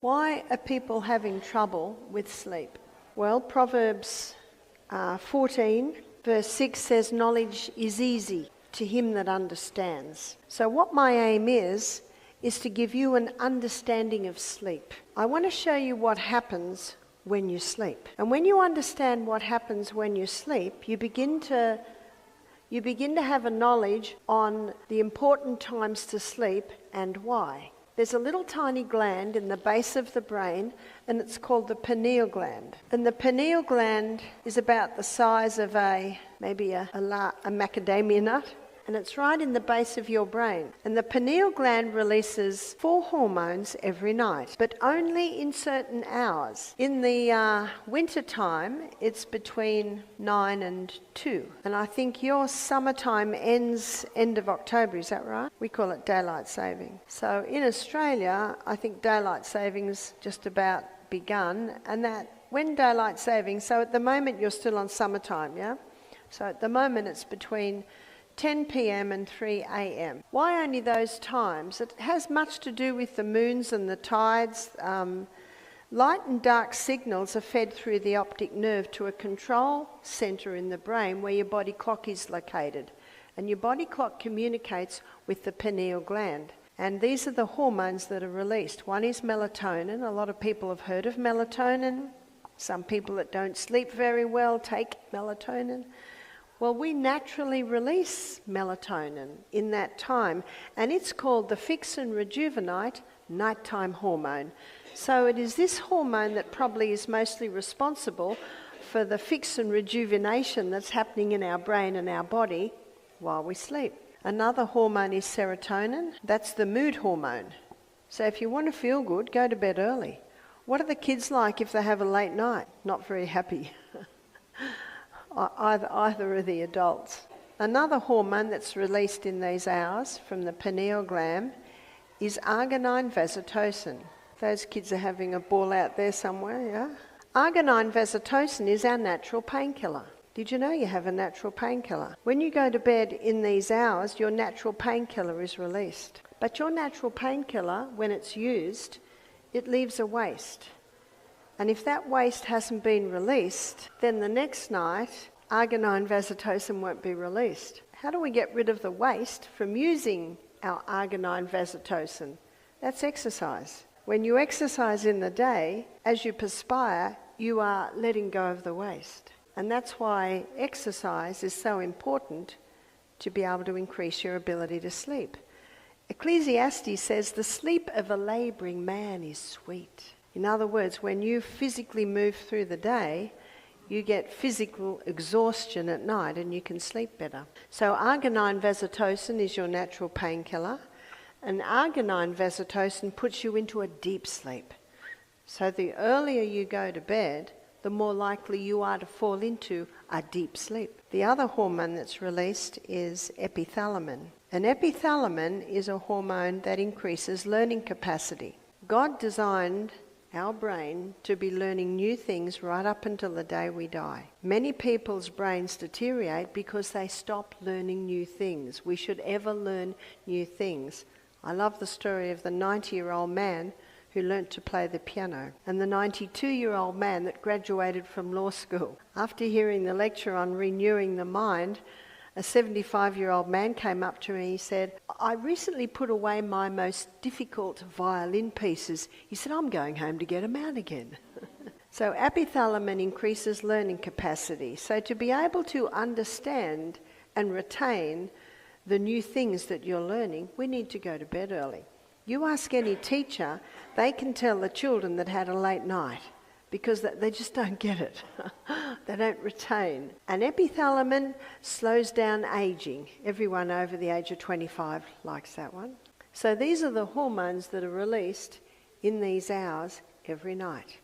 Why are people having trouble with sleep? Well, Proverbs 14 verse 6 says, knowledge is easy to him that understands. So what my aim is to give you an understanding of sleep. I want to show you what happens when you sleep. And when you understand what happens when you sleep, you begin to have a knowledge on the important times to sleep and why. There's a little tiny gland in the base of the brain, and it's called the pineal gland. And the pineal gland is about the size of maybe a macadamia nut, and it's right in the base of your brain. And the pineal gland releases 4 hormones every night, but only in certain hours. In the winter time, it's between 9 and 2. And I think your summertime ends end of October, is that right? We call it daylight saving. So in Australia, I think daylight saving's just about begun, and that when daylight saving, so at the moment you're still on summertime, yeah? So at the moment it's between 10 p.m. and 3 a.m. Why only those times? It has much to do with the moons and the tides. Light and dark signals are fed through the optic nerve to a control centre in the brain where your body clock is located. And your body clock communicates with the pineal gland. And these are the hormones that are released. One is melatonin. A lot of people have heard of melatonin. Some people that don't sleep very well take melatonin. Well, we naturally release melatonin in that time, and it's called the fix and rejuvenate nighttime hormone. So it is this hormone that probably is mostly responsible for the fix and rejuvenation that's happening in our brain and our body while we sleep. Another hormone is serotonin. That's the mood hormone. So if you want to feel good, go to bed early. What are the kids like if they have a late night? Not very happy. Either are the adults. Another hormone that's released in these hours from the pineal gland is arginine vasotocin. Those kids are having a ball out there somewhere, yeah? Arginine vasotocin is our natural painkiller. Did you know you have a natural painkiller? When you go to bed in these hours, your natural painkiller is released. But your natural painkiller, when it's used, it leaves a waste. And if that waste hasn't been released, then the next night, arginine vasotocin won't be released. How do we get rid of the waste from using our arginine vasotocin? That's exercise. When you exercise in the day, as you perspire, you are letting go of the waste. And that's why exercise is so important to be able to increase your ability to sleep. Ecclesiastes says, the sleep of a labouring man is sweet. In other words, when you physically move through the day, you get physical exhaustion at night and you can sleep better. So arginine vasotocin is your natural painkiller, and arginine vasotocin puts you into a deep sleep. So the earlier you go to bed, the more likely you are to fall into a deep sleep. The other hormone that's released is epithalamin. And epithalamin is a hormone that increases learning capacity. God designed our brain to be learning new things right up until the day we die. Many people's brains deteriorate because they stop learning new things. We should ever learn new things. I love the story of the 90-year-old man who learnt to play the piano, and the 92-year-old man that graduated from law school. After hearing the lecture on renewing the mind, a 75-year-old man came up to me and he said, I recently put away my most difficult violin pieces. He said, I'm going home to get them out again. So epithalamin increases learning capacity. So to be able to understand and retain the new things that you're learning, we need to go to bed early. You ask any teacher, they can tell the children that had a late night because they just don't get it. They don't retain. And epithalamin slows down aging. Everyone over the age of 25 likes that one. So these are the hormones that are released in these hours every night.